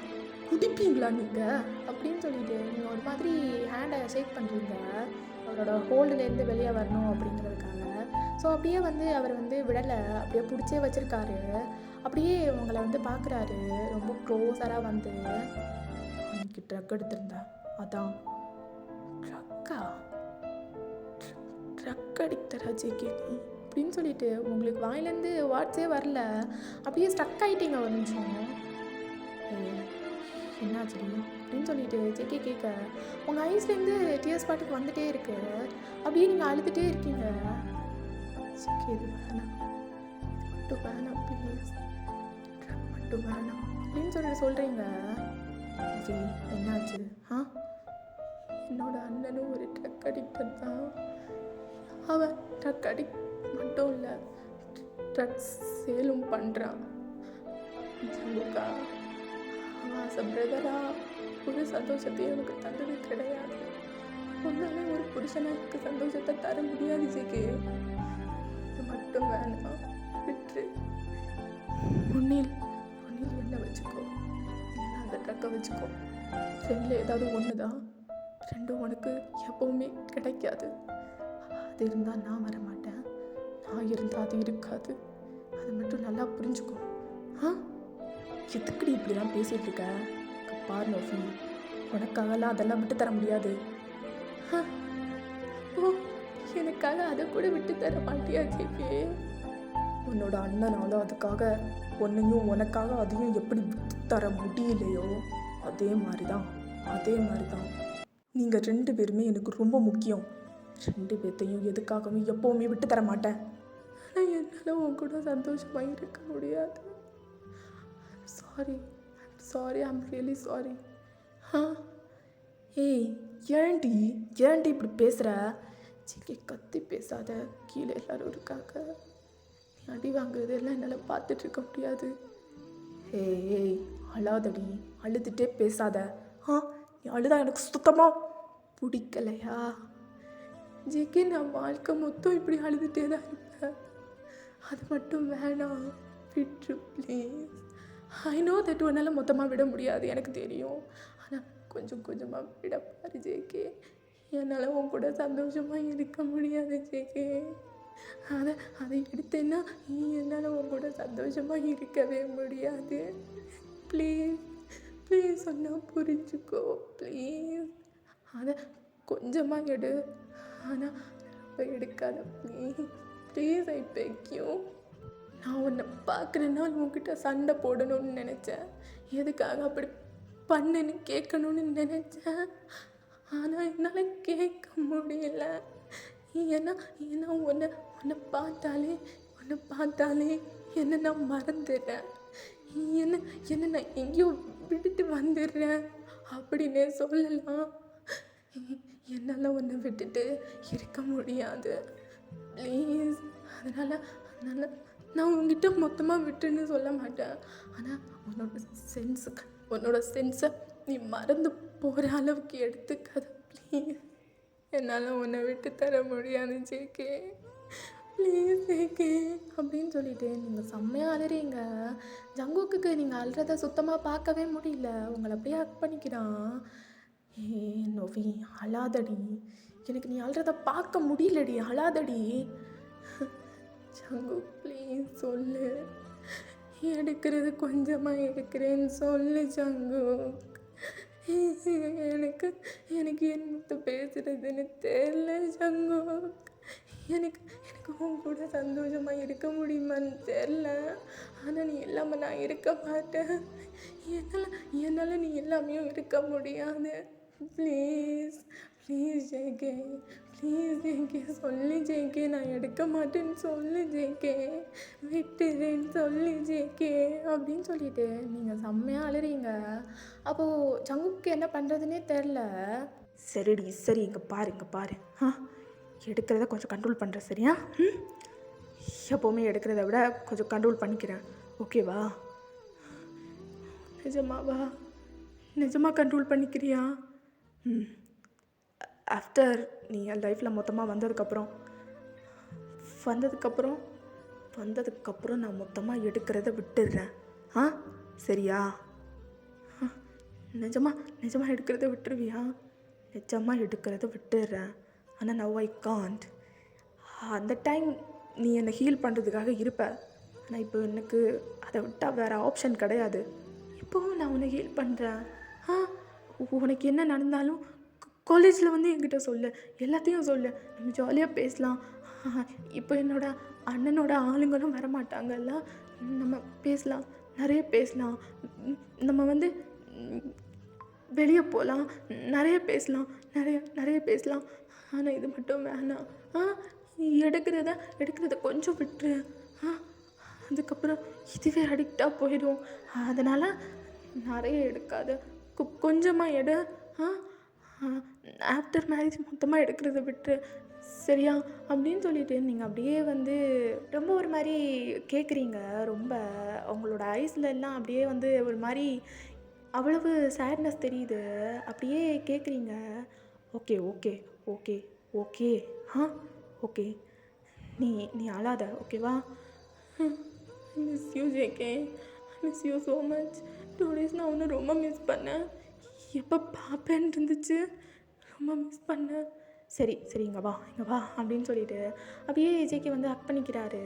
A: குடிப்பீங்களா நீங்கள் அப்படின்னு சொல்லிட்டு நீங்கள் ஒரு மாதிரி ஹேண்டை ஷேக் பண்ணுறீங்க அவரோட ஹோல்டுலேருந்து வெளியே வரணும் அப்படிங்கிறதுக்காக. ஸோ அப்படியே அவர் விடலை, அப்படியே பிடிச்சே வச்சுருக்காரு. அப்படியே உங்களை பார்க்குறாரு ரொம்ப க்ளோஸராக. அன்றைக்கி ட்ரக் எடுத்திருந்தேன். அதான் ட்ரக் அடிக்டரா ஜேகே நீ அப்படின்னு சொல்லிட்டு உங்களுக்கு வாயிலேருந்து வாட்ஸே வரல. அப்படியே ஸ்ட்ரக் ஆகிட்டீங்க ஒரு நிமிஷம். என்னாச்சு அப்படின்னு சொல்லிட்டு ஜேகே கேட்க உங்கள் ஐஸ்லேருந்து டிஎஸ் பாட்டுக்கு வந்துகிட்டே இருக்கு. அப்படியே நீங்கள் அழுதுகிட்டே இருக்கீங்க. ஜேகே இது வேணாம், இது மட்டும் வேணாம் ப்ளீஸ், ட்ரக் மட்டும் வேணாம் அப்படின்னு சொல்லிட்டு சொல்கிறீங்க. ஜி என்னாச்சு? என்னோட அண்ணனும் ஒரு ட்ரக் அடிக்டர் தான். அவன் ட்ரக் அடிக்ட் மட்டும் இல்லை, ட்ரக்ஸ் சேலும் பண்ணுறான். ஜங்குக்கா ஆஸ் அ பிரதரா ஒரு சந்தோஷத்தையும் எனக்கு தந்தது கிடையாது. ஒன்றாலே ஒரு புருஷனுக்கு சந்தோஷத்தை தர முடியாது ஜேகே. இது மட்டும் வேணாம், விட்டு முன்னில் என்ன வச்சுக்கோ, இல்லைன்னா அந்த ட்ரக்கை வச்சுக்கோ. ரெண்டில் ஏதாவது ஒன்று தான், ரெண்டும் உனக்கு எப்போவுமே கிடைக்காது. அது இருந்தால் நான் வரமாட்டேன், நான் இருந்தால் அது இருக்காது. அதை மட்டும் நல்லா புரிஞ்சுக்கோ. எதுக்குடி இப்படிலாம் பேசிகிட்டு இருக்க? பார் நோஃபி, உனக்காகலாம் அதெல்லாம் விட்டு தர முடியாது. ஓ, எனக்காக அதை கூட விட்டு தர மாட்டியா ஜேகே? உன்னோட அண்ணனாலும் அதுக்காக ஒன்றையும் உனக்காக அதையும் எப்படி விட்டு தர முடியலையோ அதே மாதிரி தான் நீங்கள் 2 பேருமே எனக்கு ரொம்ப முக்கியம். 2 பேர்த்தையும் எதுக்காகவும் எப்போவுமே விட்டு தர மாட்டேன். ஆனால் என்னால் உன் கூட சந்தோஷமாக இருக்க முடியாது. Sorry, I'm really sorry. ஏய் ஏன்டி இப்படி பேசுகிற? ஜேகே கத்தி பேசாத, கீழே எல்லோரும் இருக்காங்க. நீ அடி வாங்குறதெல்லாம் என்னால் பார்த்துட்ருக்க முடியாது. ஏய் அழாதடி, அழுதுகிட்டே பேசாத. நீ அழுதா எனக்கு சுத்தமாக பிடிக்கலையா? ஜேகே நான் வாழ்க்கை மொத்தம் இப்படி அழுதுகிட்டே தான் இருப்பேன். அது மட்டும் வேணாம், விட்டு ப்ளீஸ். ஐ நோ தட் உன்னால் மொத்தமாக விட முடியாது, எனக்கு தெரியும். ஆனால் கொஞ்சம் கொஞ்சமாக விட பாரு ஜேகே. என்னால் உன் கூட சந்தோஷமாக இருக்க முடியாது ஜேகே. அதை எடுத்தேன்னா என்னால் உன் கூட சந்தோஷமாக இருக்கவே முடியாது. ப்ளீஸ் சொன்னால் புரிஞ்சுக்கோ ப்ளீஸ். அதை கொஞ்சமாக எடு, ஆனால் ரொம்ப எடுக்காத ப்ளீஸ். I peg you. நான் உன்னை பார்க்குறேன்னா உன்கிட்ட சண்டை போடணும்னு நினச்சேன், எதுக்காக அப்படி பண்ணுன்னு கேட்கணும்னு நினச்சேன். ஆனால் என்னால் கேட்க முடியல. ஏன்னா உன்னை பார்த்தாலே என்னை நான் மறந்துடுறேன். என்ன நான் எங்கேயோ விட்டுட்டு வந்துடுறேன் அப்படின்னே சொல்லலாம். என்னால் உன்னை விட்டுட்டு இருக்க முடியாது ப்ளீஸ். அதனால் நான் உங்ககிட்ட மொத்தமாக விட்டுன்னு சொல்ல மாட்டேன். ஆனால் உன்னோட சென்ஸை நீ மறந்து போகிற அளவுக்கு எடுத்துக்காத ப்ளீஸ். என்னால் உன்னை விட்டு தர முடியாது ஜேகே, ப்ளீஸ் ஜேகே அப்படின்னு சொல்லிட்டு நீங்கள் செம்மையாக அழுறீங்க. ஜங்குக்கு நீங்கள் அழுறதை சுத்தமாக பார்க்கவே முடியல, உங்களை அப்படியே ஹக் பண்ணிக்கிறான். நோஃபி அழாதடி, எனக்கு நீ அழுறதை பார்க்க முடியலடி, அழாதடி. ஜங்கு ப்ளீஸ் சொல்லு, எடுக்கிறது கொஞ்சமாக எடுக்கிறேன்னு சொல்லு ஜங்கு. எனக்கு என்னத்த பேசுகிறதுன்னு தெரியல ஜங்கு. எனக்கு எனக்கு உன் கூட சந்தோஷமாக இருக்க முடியுமான்னு தெரில. ஆனால் நீ இல்லாமல் நான் இருக்க மாட்டேன். என்னால் நீ எல்லாமே இருக்க முடியாது. Please please JK, please JK சொல்லு ஜேகே, நான் எடுக்க மாட்டேன்னு சொல்லு ஜேகே, விட்டுறேன்னு சொல்லு ஜேகே அப்படின்னு சொல்லிட்டு நீங்கள் செம்மையாக அழுறீங்க. அப்போது சங்குக்கு என்ன பண்ணுறதுனே தெரில. சரிடி சரி, இங்கே பாரு எடுக்கிறத கொஞ்சம் கண்ட்ரோல் பண்ணுறேன் சரியா? எப்போவுமே எடுக்கிறத விட கொஞ்சம் கண்ட்ரோல் பண்ணிக்கிறேன், ஓகேவா? நிஜமாவா? நிஜமாக கண்ட்ரோல் பண்ணிக்கிறியா? ஆஃப்டர் நீ என் லைஃப்பில் மொத்தமாக வந்ததுக்கப்புறம் நான் மொத்தமாக எடுக்கிறத விட்டுடுறேன். சரியா? நிஜமாக எடுக்கிறத விட்டுருவியா? நிஜமாக எடுக்கிறத விட்டுடுறேன். ஆனால் நவ் ஐ காண்ட். அந்த டைம் நீ என்னை ஹீல் பண்ணுறதுக்காக இருப்ப. ஆனால் இப்போ எனக்கு அதை விட்டால் வேறு ஆப்ஷன் கிடையாது. இப்போவும் நான் உன்னை ஹீல் பண்ணுறேன். உனக்கு என்ன நடந்தாலும் காலேஜில் வந்து என்கிட்ட சொல்லு, எல்லாத்தையும் சொல்லு, நம்ம ஜாலியாக பேசலாம். இப்போ என்னோட அண்ணனோட ஆளுங்களும் வரமாட்டாங்கல்ல, நம்ம பேசலாம், நிறைய பேசலாம். நம்ம வந்து வெளியே போகலாம், நிறைய பேசலாம். ஆனால் இது மட்டும் வேணாம். எடுக்கிறத கொஞ்சம் விட்டுரு. அதுக்கப்புறம் இதுவே அடிக்டாக போயிடும். அதனால் நிறைய எடுக்காத, கொஞ்சமாக எடு. ஆஃப்டர் மேரேஜ் மொத்தமாக எடுக்கிறத விட்டுரு சரியா? அப்படின்னு சொல்லிட்டு நீங்கள் அப்படியே வந்து ரொம்ப ஒரு மாதிரி கேட்குறீங்க. ரொம்ப உங்களோட ஐஸில் எல்லாம் அப்படியே வந்து ஒரு மாதிரி அவ்வளவு சேட்னஸ் தெரியுது. அப்படியே கேட்குறீங்க. Okay okay okay okay okay, நீ அழாத, ஓகேவா? Miss you JK, miss you so much. 2 days நான் ஒன்று ரொம்ப மிஸ் பண்ணேன். எப்போ பார்ப்பேன்னு இருந்துச்சு, ரொம்ப மிஸ் பண்ணேன். சரி இங்கே வா அப்படின்னு சொல்லிட்டு அப்படியே ஜேகே வந்து ஹக் பண்ணிக்கிறாரு.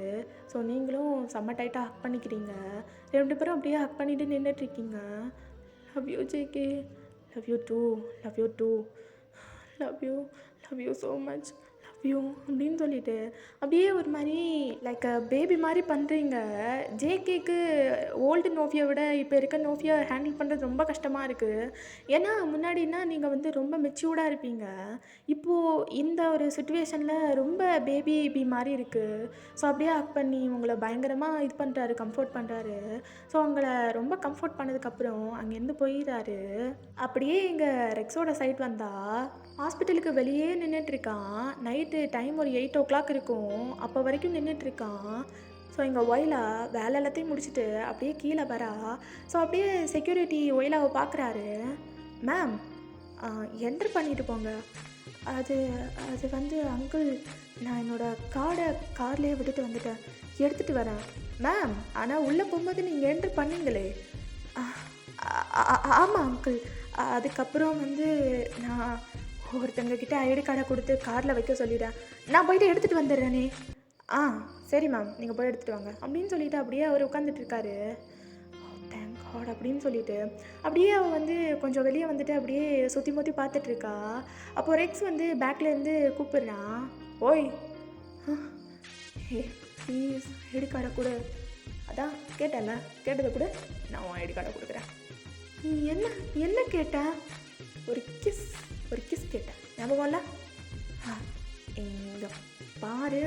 A: ஸோ நீங்களும் செம்ம டைட்டாக ஹக் பண்ணிக்கிறீங்க. 2 பேரும் அப்படியே ஹக் பண்ணிவிட்டு நின்றுட்டுருக்கீங்க. Love you JK, love you too, love you so much, love you அப்படின்னு சொல்லிட்டு அப்படியே ஒரு மாதிரி லைக் பேபி மாதிரி பண்ணுறீங்க. ஜேகேக்கு ஓல்டு நோஃபியை விட இப்போ இருக்க நோஃபியை ஹேண்டில் பண்ணுறது ரொம்ப கஷ்டமாக இருக்குது. ஏன்னா முன்னாடினா நீங்கள் வந்து ரொம்ப மெச்சூர்டாக இருப்பீங்க. இப்போது இந்த ஒரு சுச்சுவேஷனில் ரொம்ப பேபி மாதிரி இருக்குது. ஸோ அப்படியே ஹக் பண்ணி உங்களை பயங்கரமாக இது பண்ணுறாரு, கம்ஃபர்ட் பண்ணுறாரு. ஸோ உங்களை ரொம்ப கம்ஃபர்ட் பண்ணதுக்கப்புறம் அங்கேருந்து போயிடுறாரு. அப்படியே இங்கே ரெக்ஸோட சைட் வந்தால் ஹாஸ்பிட்டலுக்கு வெளியே நின்றுட்டுருக்கான். நைட்டு டைம் ஒரு 8 o'clock இருக்கும். அப்போ வரைக்கும் நின்றுட்டுருக்கான். ஸோ இங்கே ஒயிலா வேலை எல்லாத்தையும் முடிச்சுட்டு அப்படியே கீழே வரா. ஸோ அப்படியே செக்யூரிட்டி ஒயிலாவை பார்க்குறாரு. மேம் என்ட்ரு பண்ணிட்டு போங்க. அது வந்து அங்கிள், நான் என்னோடய கார்லேயே விட்டுட்டு வந்துட்டேன், எடுத்துகிட்டு வரேன். மேம் ஆனால் உள்ளே போகும்போது நீங்கள் என்ட்ரு பண்ணீங்களே. ஆமாம் அங்கிள். அதுக்கப்புறம் வந்து நான் ஒருத்தங்கக்கிட்ட ஐடி கார்டை கொடுத்து காரில் வைக்க சொல்லிட்டேன். நான் போய்ட்டு எடுத்துகிட்டு வந்துடுறேனே. சரி மேம், நீங்கள் போய் எடுத்துகிட்டு வாங்க அப்படின்னு சொல்லிவிட்டு அப்படியே அவர் உட்காந்துட்ருக்காரு. தேங்க் காட் அப்படின்னு சொல்லிட்டு அப்படியே அவள் வந்து கொஞ்சம் வெளியே வந்துட்டு அப்படியே சுற்றி பார்த்துட்ருக்கா. அப்போ ரெக்ஸ் வந்து பேக்லேருந்து கூப்பிட்றான். ஓய் ப்ளீஸ் ஐடி கார்டை கொடு. அதான் கேட்டேன்ல, கேட்டதை கூட நான் உன் ஐடி கார்டை கொடுக்குறேன். நீ என்ன கேட்ட? ஒரு கிஸ் கேட்டேன், ஞாபகம் இல்லை? இங்கே பாரு,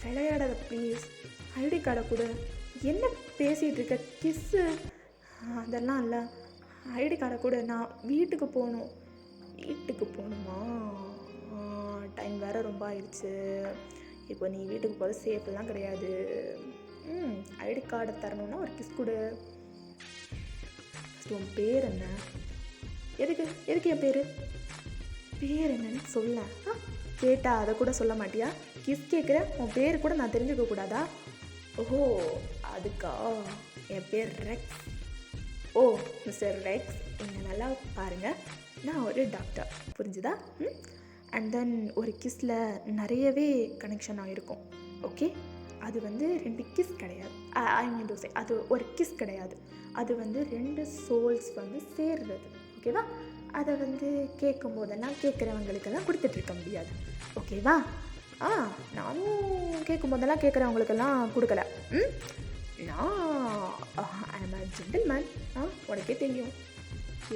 A: விளையாடாத ப்ளீஸ், ஐடி கார்டை கொடு. என்ன பேசிகிட்டு இருக்க? கிஸ்ஸு அதெல்லாம் இல்லை, ஐடி கார்டை கொடு. நான் வீட்டுக்கு போகணுமா? டைம் வேறு ரொம்ப ஆயிடுச்சு. இப்போ நீ வீட்டுக்கு போகிற சேஃப்லாம் கிடையாது. ஐடி கார்டை தரணுன்னா ஒரு கிஸ் கொடு. ஃபஸ்ட்டு உன் பேர் என்ன? எதுக்கு என் பேர் என்னன்னு சொல்ல. கேட்டா அதை கூட சொல்ல மாட்டியா? கிஸ் கேட்குற, உன் பேர் கூட நான் தெரிஞ்சுக்க கூடாதா? ஓஹோ அதுக்கா? என் பேர் ரெக்ஸ். ஓ மிஸ்டர் ரெக்ஸ், இங்கே நல்லா பாருங்கள், நான் ஒரு டாக்டர், புரிஞ்சுதா? அண்ட் தென் ஒரு கிஸ்ஸில் நிறையவே கனெக்ஷன் ஆகிருக்கும், ஓகே? அது வந்து 2 கிஸ் கிடையாது. ஐ மீன் டு சே, அது ஒரு கிஸ் கிடையாது. அது வந்து 2 சோல்ஸ் வந்து சேர்றது, ஓகேவா? அதை வந்து கேட்கும் போதெல்லாம் கேட்குறவங்களுக்கெல்லாம் கொடுத்துட்ருக்க முடியாது, ஓகேவா? நானும் நான் கேட்கும் போதெல்லாம் கேட்குறவங்களுக்கெல்லாம் கொடுக்கல. ம் நான் ஐம் அ ஜென்டில்மேன். உனக்கே தெரியும்.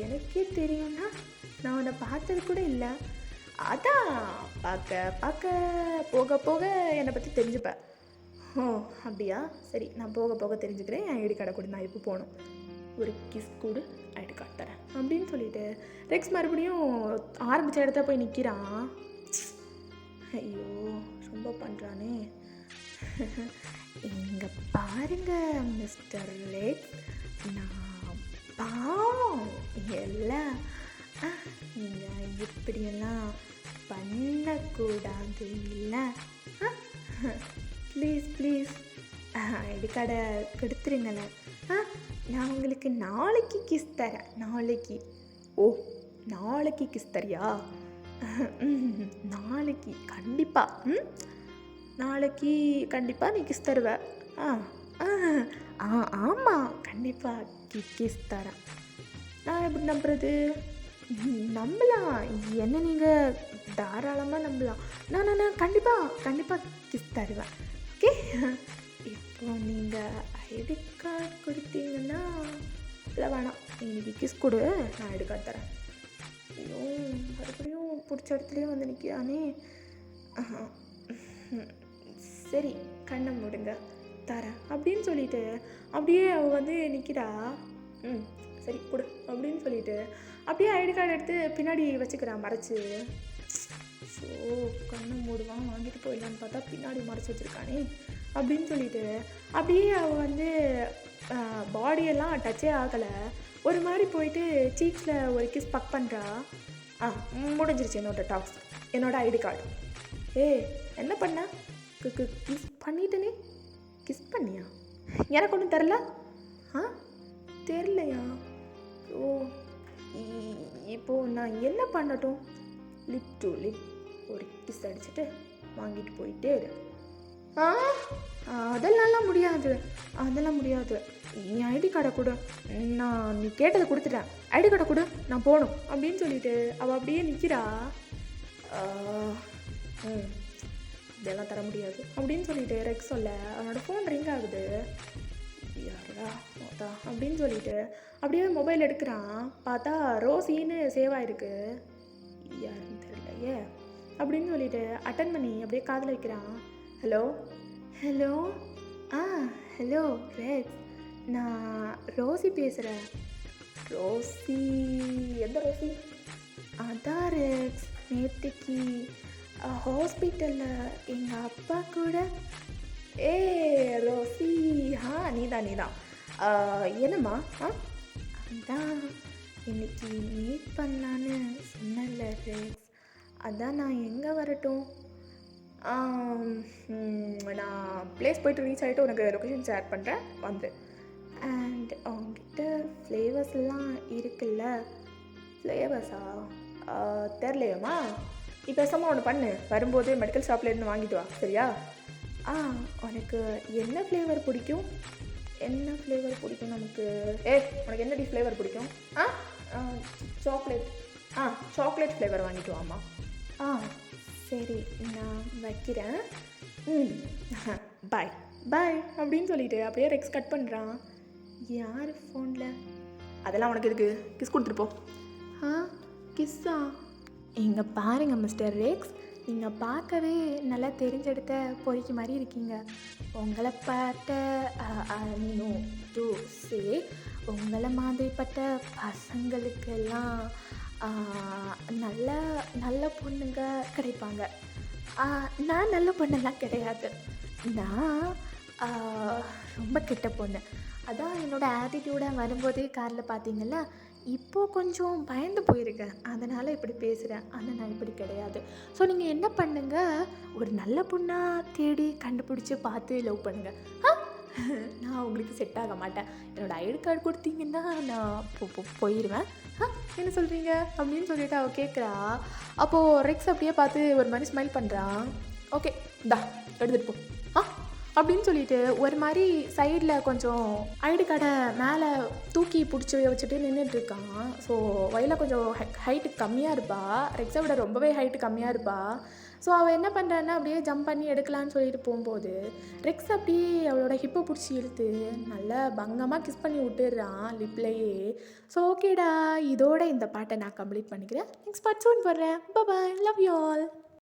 A: எனக்கே தெரியும்னா நான் உன்னை பார்த்தது கூட இல்லை. அதான் பார்க்க பார்க்க போக போக என்னை பற்றி தெரிஞ்சுப்பேன். ஓ அப்படியா, சரி நான் போக போக தெரிஞ்சுக்கிறேன். என் ஐடி கார்டை கொடு, நான் எப்போ போகணும். ஒரு கிஸ் கொடு, ஐடி கார்டு தரேன் அப்படின்னு சொல்லிட்டு ரெக்ஸ் மறுபடியும் ஆரம்பித்த இடத்த போய் நிற்கிறான். ஐயோ ரொம்ப பண்ணுறானே. இங்கே பாருங்க மிஸ்டர் ரெக்ஸ், நான் பாவம் எல்லாம் நீங்கள் இப்படியெல்லாம் பண்ணக்கூடாது இல்லை. ப்ளீஸ் ப்ளீஸ் ஐடி கார்டை கொடுத்துருங்களேன். நான் உங்களுக்கு நாளைக்கு கிஸ் தரேன். நாளைக்கு? ஓ நாளைக்கு கிஸ் தரியா? நாளைக்கு கண்டிப்பாக. நாளைக்கு கண்டிப்பாக நீ கிஸ் தருவ. ஆமாம் கண்டிப்பாக கிஸ் தரேன். நான் எப்படி நம்புறது? நம்பலாம், என்ன நீங்கள் தாராளமாக நம்பலாம். நான் கண்டிப்பாக கிஸ் தருவேன். ஓகே, இப்போ நீங்கள் ஐடி கார்டு கொடுத்தீங்கன்னா இல்லை வேணாம், இன்னைக்கு கிஸ் கொடு, நான் ஐடி கார்டு தரேன். ஐயோ மறுபடியும் பிடிச்ச இடத்துலையும் வந்து நிற்கிறானே. சரி கண்ணை மூடுங்க, தரேன் அப்படின்னு சொல்லிட்டு அப்படியே அவள் வந்து நிற்கிறா. சரி கொடு அப்படின்னு சொல்லிட்டு அப்படியே ஐடி கார்டு எடுத்து பின்னாடி வச்சுக்கிறான் மறைச்சி. ஸோ கண்ணை மூடுவான், வாங்கிட்டு போயிடலான்னு பார்த்தா பின்னாடி மறைச்சி வச்சுருக்கானே அப்படின்னு சொல்லிட்டு அப்படியே அவள் வந்து பாடியெல்லாம் டச்சே ஆகலை, ஒரு மாதிரி போயிட்டு சீக்ஸில் ஒரு கிஸ் பக் பண்ணுறா. முடிஞ்சிருச்சு என்னோட ஐடி கார்டு. என்ன பண்ண? கிஸ் பண்ணிட்டனே. கிஸ் பண்ணியா? எனக்கு ஒன்றும் தெரில. தெரிலையா? ஓ இப்போது நான் என்ன பண்ணட்டும்? லிப் டு லிப் ஒரு கிஸ் அடிச்சுட்டு வாங்கிட்டு போயிட்டே இரு. அதெல்லாம் முடியாது. என் ஐடி கார்டை கொடு, நான் நீ கேட்டதை கொடுத்துட்டேன், ஐடி கார்டை கொடு, நான் போகணும் அப்படின்னு சொல்லிட்டு அவள் அப்படியே நிற்கிறா. இதெல்லாம் தர முடியாது அப்படின்னு சொல்லிட்டு ரெக்ஸ் சொல்ல அவனோட ஃபோன் ரிங் ஆகுது. யாரா மொத்தா அப்படின்னு சொல்லிட்டு அப்படியே மொபைல் எடுக்கிறான். பார்த்தா ரோசின்னு சேவ் ஆகிருக்கு. யாருன்னு தெரியலையே அப்படின்னு சொல்லிட்டு அட்டன் பண்ணி அப்படியே காதில் வைக்கிறான். ஹலோ ஹலோ ரெக்ஸ், நான் ரோசி பேசுகிறேன். ரோசி? எந்த ரோசி? அதான் ரெக்ஸ், நேற்றுக்கு ஹாஸ்பிட்டலில் எங்கள் அப்பா கூட. ரோசி, நீதான் என்னம்மா? அதான் இன்னைக்கு மீட் பண்ணலான்னு சொன்னல ரெக்ஸ், அதான் நான் எங்கே வரட்டும்? நான் ப்ளேஸ் போய்ட்டு ரீச் ஆகிட்டு உனக்கு லொக்கேஷன் ஷேர் பண்ணுறேன், வந்து. அண்ட் அவங்ககிட்ட ஃப்ளேவர்ஸ்லாம் இருக்குல்ல? ஃப்ளேவர்ஸா? தெரிலையம்மா. நீ பேசாமல் ஒன்று பண்ணு, வரும்போது மெடிக்கல் ஷாப்லேருந்து வாங்கிட்டு வா, சரியா? உனக்கு என்ன ஃப்ளேவர் பிடிக்கும்? நமக்கு உனக்கு என்ன ஃப்ளேவர் பிடிக்கும்? சாக்லேட். சாக்லேட் ஃப்ளேவர் வாங்கிட்டு வாம்மா. சரி நான் வைக்கிறேன். பாய் அப்படின்னு சொல்லிட்டு அப்படியே ரெக்ஸ் கட் பண்ணுறான். யார் ஃபோனில்? அதெல்லாம் உனக்கு எதுக்கு? கிஸ் கொடுத்துட்டு போ. கிஸ்ஸா? இங்கே பாருங்க மிஸ்டர் ரெக்ஸ், நீங்கள் பார்க்கவே நல்லா தெரிஞ்செடுத்த பொறிக்கு மாதிரி இருக்கீங்க. உங்களை பார்த்த உங்களை மாதிரிப்பட்ட பசங்களுக்கெல்லாம் நல்ல நல்ல பொண்ணுங்க கிடைப்பாங்க. நான் நல்ல பொண்ணெல்லாம் கிடையாது, நான் ரொம்ப கெட்ட பொண்ணு. அதான் என்னோடய ஆட்டிடியூடாக வரும்போதே காரில் பார்த்தீங்களா, இப்போது கொஞ்சம் பயந்து போயிருக்கேன், அதனால் இப்படி பேசுகிறேன். ஆனால் நான் இப்படி கிடையாது. ஸோ நீங்கள் என்ன பண்ணுங்கள், ஒரு நல்ல பொண்ணாக தேடி கண்டுபிடிச்சி பார்த்து லவ் பண்ணுங்கள். நான் உங்களுக்கு செட் ஆக மாட்டேன். என்னோடய ஐடி கார்டு கொடுத்தீங்கன்னா நான் போயிடுவேன். என்ன சொல்கிறீங்க அப்படின்னு சொல்லிட்டு அவள் கேட்குறா. அப்போது ரெக்ஸ் அப்படியே பார்த்து ஒரு மாதிரி ஸ்மைல் பண்ணுறான். ஓகே இந்தா எடுத்துகிட்டு போ அப்படின்னு சொல்லிட்டு ஒரு மாதிரி சைடில் கொஞ்சம் ஐடி கார்டை மேலே தூக்கி பிடிச்சி வச்சுட்டு நின்றுட்டுருக்கான். ஸோ வயலில் கொஞ்சம் ஹைட்டு கம்மியாக இருப்பா, ரெக்ஸை விட ரொம்பவே ஹைட்டு கம்மியாக இருப்பா. ஸோ அவள் என்ன பண்ணுறான்னா அப்படியே ஜம்ப் பண்ணி எடுக்கலான்னு சொல்லிட்டு போகும்போது ரெக்ஸ் அப்படியே அவளோட ஹிப்பை பிடிச்சி இழுத்து நல்லா பங்கமாக கிஸ் பண்ணி விட்டுடுறான் லிப்லேயே. ஸோ ஓகேடா, இதோட இந்த பாட்டை நான் கம்ப்ளீட் பண்ணிக்கிறேன். நெக்ஸ்ட் பார்ட் சூன் போடுறேன். பாய், லவ் யூ ஆல்.